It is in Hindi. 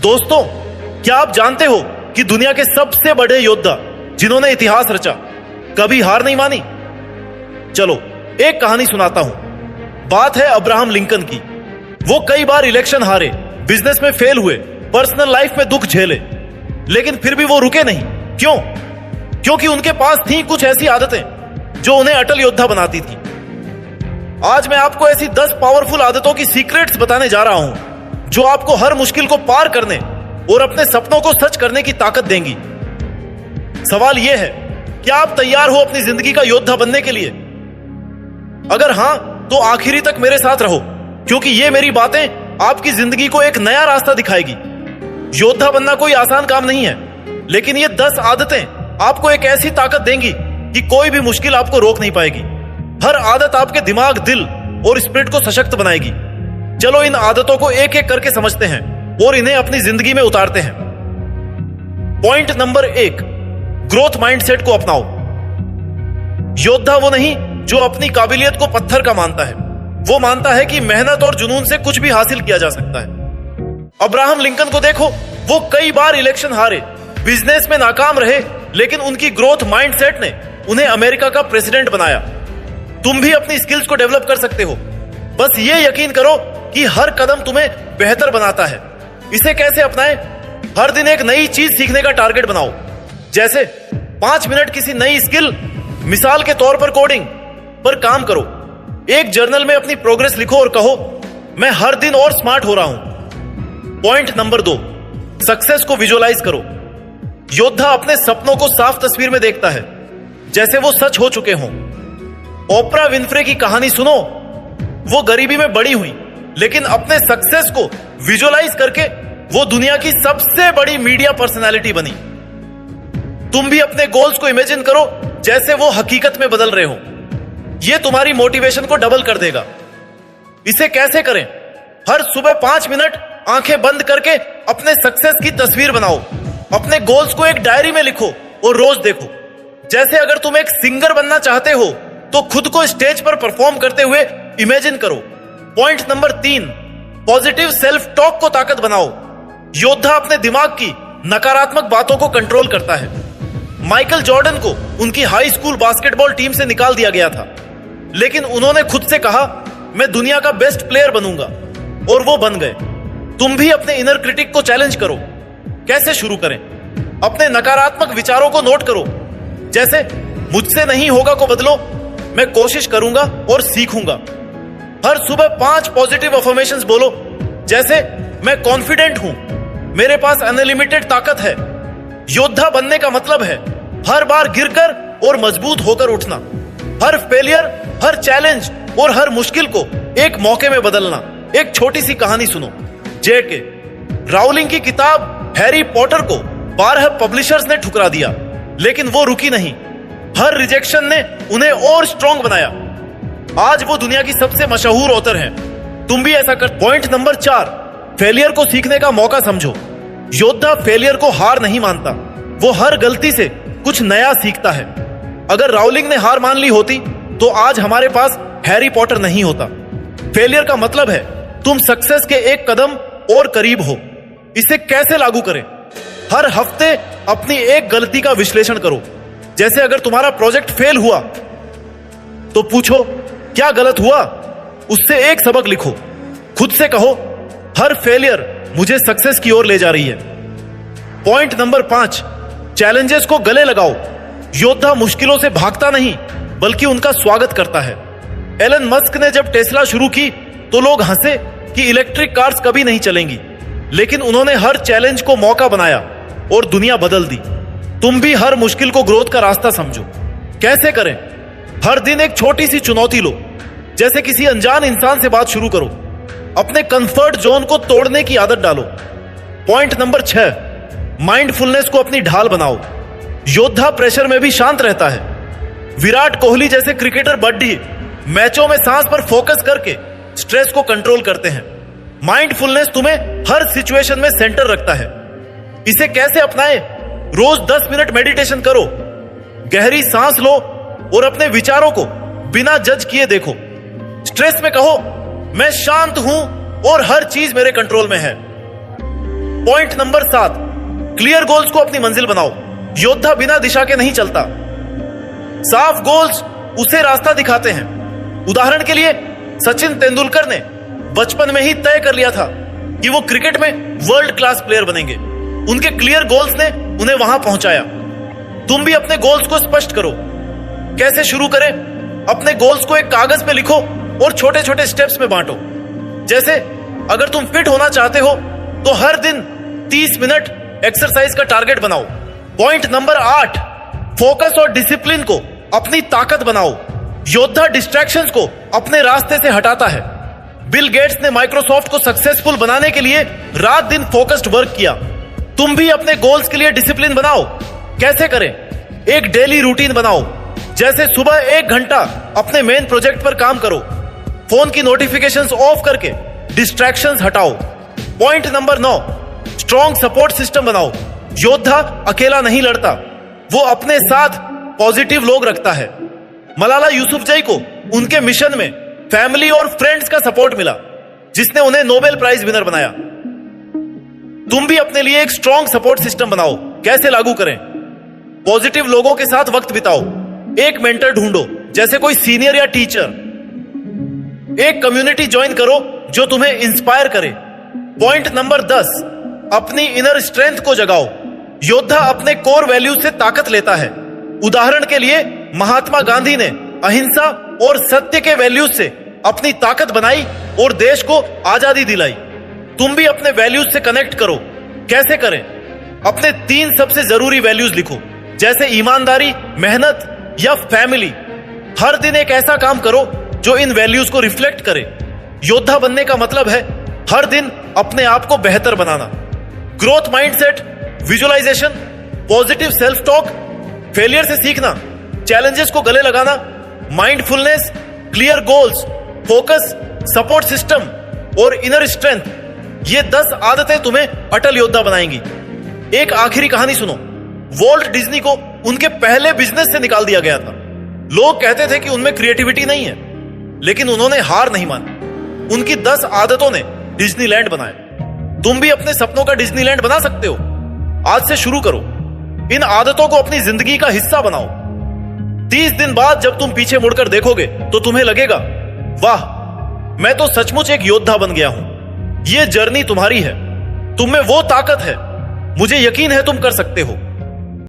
दोस्तों, क्या आप जानते हो कि दुनिया के सबसे बड़े योद्धा जिन्होंने इतिहास रचा कभी हार नहीं मानी? चलो एक कहानी सुनाता हूं। बात है अब्राहम लिंकन की। वो कई बार इलेक्शन हारे, बिजनेस में फेल हुए, पर्सनल लाइफ में दुख झेले, लेकिन फिर भी वो रुके नहीं। क्यों? क्योंकि उनके पास थी कुछ ऐसी आदतें जो उन्हें अटल योद्धा बनाती थी। आज मैं आपको ऐसी 10 पावरफुल आदतों की सीक्रेट्स बताने जा रहा हूं जो आपको हर मुश्किल को पार करने और अपने सपनों को सच करने की ताकत देंगी। सवाल यह है, क्या आप तैयार हो अपनी जिंदगी का योद्धा बनने के लिए? अगर हां, तो आखिरी तक मेरे साथ रहो, क्योंकि ये मेरी बातें आपकी जिंदगी को एक नया रास्ता दिखाएगी। योद्धा बनना कोई आसान काम नहीं है, लेकिन ये 10 आदतें आपको एक ऐसी ताकत देंगी कि कोई भी मुश्किल आपको रोक नहीं पाएगी। हर आदत आपके दिमाग, दिल और स्पिरिट को सशक्त बनाएगी। चलो इन आदतों को एक एक करके समझते हैं और इन्हें अपनी जिंदगी में उतारते हैं। पॉइंट नंबर 1, ग्रोथ माइंडसेट को अपनाओ। योद्धा वो नहीं जो अपनी काबिलियत को पत्थर का मानता है। वो मानता है कि मेहनत और जुनून से कुछ भी हासिल किया जा सकता है। अब्राहम लिंकन को देखो, वो कई बार इलेक्शन हारे, बिजनेस में नाकाम रहे, लेकिन उनकी ग्रोथ माइंडसेट ने उन्हें अमेरिका का प्रेसिडेंट बनाया। तुम भी अपनी स्किल्स को डेवलप कर सकते हो। बस ये यकीन करो कि हर कदम तुम्हें बेहतर बनाता है। इसे कैसे अपनाएं? हर दिन एक नई चीज सीखने का टारगेट बनाओ। जैसे 5 मिनट किसी नई स्किल, मिसाल के तौर पर कोडिंग पर काम करो। एक जर्नल में अपनी प्रोग्रेस लिखो और कहो, मैं हर दिन और स्मार्ट हो रहा हूं। पॉइंट नंबर 2, सक्सेस को विजुअलाइज करो। योद्धा अपने सपनों को साफ तस्वीर में देखता है, जैसे वो सच हो चुके हों। ओपरा विनफ्रे की कहानी सुनो। वो गरीबी में बड़ी हुई, लेकिन अपने सक्सेस को विजुअलाइज करके वो दुनिया की सबसे बड़ी मीडिया पर्सनालिटी बनी। तुम भी अपने गोल्स को इमेजिन करो जैसे वो हकीकत में बदल रहे हो। ये तुम्हारी मोटिवेशन को डबल कर देगा। इसे कैसे करें? हर सुबह 5 मिनट आंखें बंद करके अपने सक्सेस की तस्वीर बनाओ। अपने गोल्स को एक डायरी में लिखो और रोज देखो। जैसे अगर तुम एक सिंगर बनना चाहते हो तो खुद को स्टेज पर परफॉर्म करते हुए इमेजिन करो। Point number 3, positive self talk को ताकत बनाओ। योद्धा अपने दिमाग की नकारात्मक बातों को कंट्रोल करता है। माइकल जॉर्डन को उनकी हाई स्कूल बास्केटबॉल टीम से निकाल दिया गया था, लेकिन उन्होंने खुद से कहा, मैं दुनिया का बेस्ट प्लेयर बनूंगा, और वो बन गए। तुम भी अपने इनर क्रिटिक को चैलेंज करो। कैसे शुरू करें? अपने नकारात्मक विचारों को नोट करो। जैसे मुझसे नहीं होगा को बदलो, मैं कोशिश करूंगा और सीखूंगा। हर सुबह 5 पॉजिटिव अफर्मेशंस बोलो, जैसे मैं कॉन्फिडेंट हूं, मेरे पास अनलिमिटेड ताकत है। योद्धा बनने का मतलब है हर बार गिरकर और मजबूत होकर उठना। हर फेलियर, हर चैलेंज और हर मुश्किल को एक मौके में बदलना। एक छोटी सी कहानी सुनो। J.K. राउलिंग की किताब हैरी पॉटर को 12 पब्लिशर्स ने ठुकरा दिया, लेकिन वो रुकी नहीं। हर रिजेक्शन ने उन्हें और स्ट्रॉन्ग बनाया। आज वो दुनिया की सबसे मशहूर ऑथर हैं। तुम भी ऐसा कर। पॉइंट नंबर 4, फेलियर को सीखने का मौका समझो। योद्धा फेलियर को हार नहीं मानता, वो हर गलती से कुछ नया सीखता है। अगर राउलिंग ने हार मान ली होती तो आज हमारे पास हैरी पॉटर नहीं होता। फेलियर का मतलब है तुम सक्सेस के एक कदम और करीब हो। इसे कैसे लागू करें? हर हफ्ते अपनी एक गलती का विश्लेषण करो। जैसे अगर तुम्हारा प्रोजेक्ट फेल हुआ तो पूछो, क्या गलत हुआ? उससे एक सबक लिखो। खुद से कहो, हर फेलियर मुझे सक्सेस की ओर ले जा रही है। पॉइंट नंबर 5, चैलेंजेस को गले लगाओ। योद्धा मुश्किलों से भागता नहीं, बल्कि उनका स्वागत करता है। एलन मस्क ने जब टेस्ला शुरू की तो लोग हंसे कि इलेक्ट्रिक कार्स कभी नहीं चलेंगी, लेकिन उन्होंने हर चैलेंज को मौका बनाया और दुनिया बदल दी। तुम भी हर मुश्किल को ग्रोथ का रास्ता समझो। कैसे करें? हर दिन एक छोटी सी चुनौती लो। जैसे किसी अनजान इंसान से बात शुरू करो। अपने कंफर्ट जोन को तोड़ने की आदत डालो। पॉइंट नंबर 6, माइंडफुलनेस को अपनी ढाल बनाओ। योद्धा प्रेशर में भी शांत रहता है। विराट कोहली जैसे क्रिकेटर बड्डी मैचों में सांस पर फोकस करके स्ट्रेस को कंट्रोल करते हैं। माइंडफुलनेस तुम्हें हर सिचुएशन में सेंटर रखता है। इसे कैसे अपनाएं? रोज 10 मिनट मेडिटेशन करो। गहरी सांस लो और अपने विचारों को बिना जज किए देखो। स्ट्रेस में कहो, मैं शांत हूं और हर चीज मेरे कंट्रोल में है। पॉइंट नंबर 7, क्लियर गोल्स को अपनी मंजिल बनाओ। योद्धा बिना दिशा के नहीं चलता। साफ गोल्स उसे रास्ता दिखाते हैं। उदाहरण के लिए सचिन तेंदुलकर ने बचपन में ही तय कर लिया था कि वो क्रिकेट में वर्ल्ड क्लास प्लेयर बनेंगे। उनके क्लियर गोल्स ने उन्हें वहां पहुंचाया। तुम भी अपने गोल्स को स्पष्ट करो। कैसे शुरू करें? अपने गोल्स को एक कागज पे लिखो और छोटे छोटे स्टेप्स में बांटो। जैसे अगर तुम फिट होना चाहते हो तो हर दिन 30 मिनट एक्सरसाइज का टारगेट बनाओ। पॉइंट नंबर 8, फोकस और डिसिप्लिन को अपनी ताकत बनाओ। योद्धा डिस्ट्रैक्शंस को अपने रास्ते से हटाता है। बिल गेट्स ने माइक्रोसॉफ्ट को सक्सेसफुल बनाने के लिए रात दिन फोकस्ड वर्क किया। तुम भी अपने गोल्स के लिए डिसिप्लिन बनाओ। कैसे करें? एक डेली रूटीन बनाओ। जैसे सुबह 1 घंटा अपने मेन प्रोजेक्ट पर काम करो। फोन की नोटिफिकेशंस ऑफ करके डिस्ट्रैक्शंस हटाओ। Point number 9, strong support system बनाओ। योद्धा अकेला नहीं लड़ता, वो अपने साथ पॉजिटिव लोग रखता है। मलाला यूसुफजई को उनके मिशन में फैमिली और फ्रेंड्स का सपोर्ट मिला, जिसने उन्हें नोबेल प्राइज विनर बनाया। तुम भी अपने लिए एक स्ट्रॉन्ग सपोर्ट सिस्टम बनाओ। कैसे लागू करें? पॉजिटिव लोगों के साथ वक्त बिताओ। एक मेंटर ढूंढो, जैसे कोई सीनियर या टीचर। एक कम्युनिटी ज्वाइन करो जो तुम्हें इंस्पायर करे। पॉइंट नंबर 10, अपनी इनर स्ट्रेंथ को जगाओ। योद्धा अपने कोर वैल्यूज से ताकत लेता है। उदाहरण के लिए महात्मा गांधी ने अहिंसा और सत्य के वैल्यूज से अपनी ताकत बनाई और देश को आजादी दिलाई। तुम भी अपने वैल्यूज से कनेक्ट करो। कैसे करें? अपने 3 सबसे जरूरी वैल्यूज लिखो, जैसे ईमानदारी, मेहनत या फैमिली। हर दिन एक ऐसा काम करो जो इन वैल्यूज को रिफ्लेक्ट करे। योद्धा बनने का मतलब है हर दिन अपने आप को बेहतर बनाना। Growth mindset, visualisation, positive self talk, failure से सीखना, चैलेंजेस को गले लगाना, mindfulness, clear goals, focus, support system और इनर स्ट्रेंथ, ये 10 आदतें तुम्हें अटल योद्धा बनाएंगी। एक आखिरी कहानी सुनो। वॉल्ट डिज्नी को उनके पहले बिजनेस से निकाल दिया गया था। लोग कहते थे कि उनमें क्रिएटिविटी नहीं है, लेकिन उन्होंने हार नहीं मानी। उनकी 10 आदतों ने डिज्नीलैंड बनाया। तुम भी अपने सपनों का डिज्नीलैंड बना सकते हो। आज से शुरू करो। इन आदतों को अपनी जिंदगी का हिस्सा बनाओ। 30 दिन बाद जब तुम पीछे मुड़कर देखोगे तो तुम्हें लगेगा, वाह, मैं तो सचमुच एक योद्धा बन गया हूं। ये जर्नी तुम्हारी है। तुम में वो ताकत है। मुझे यकीन है तुम कर सकते हो।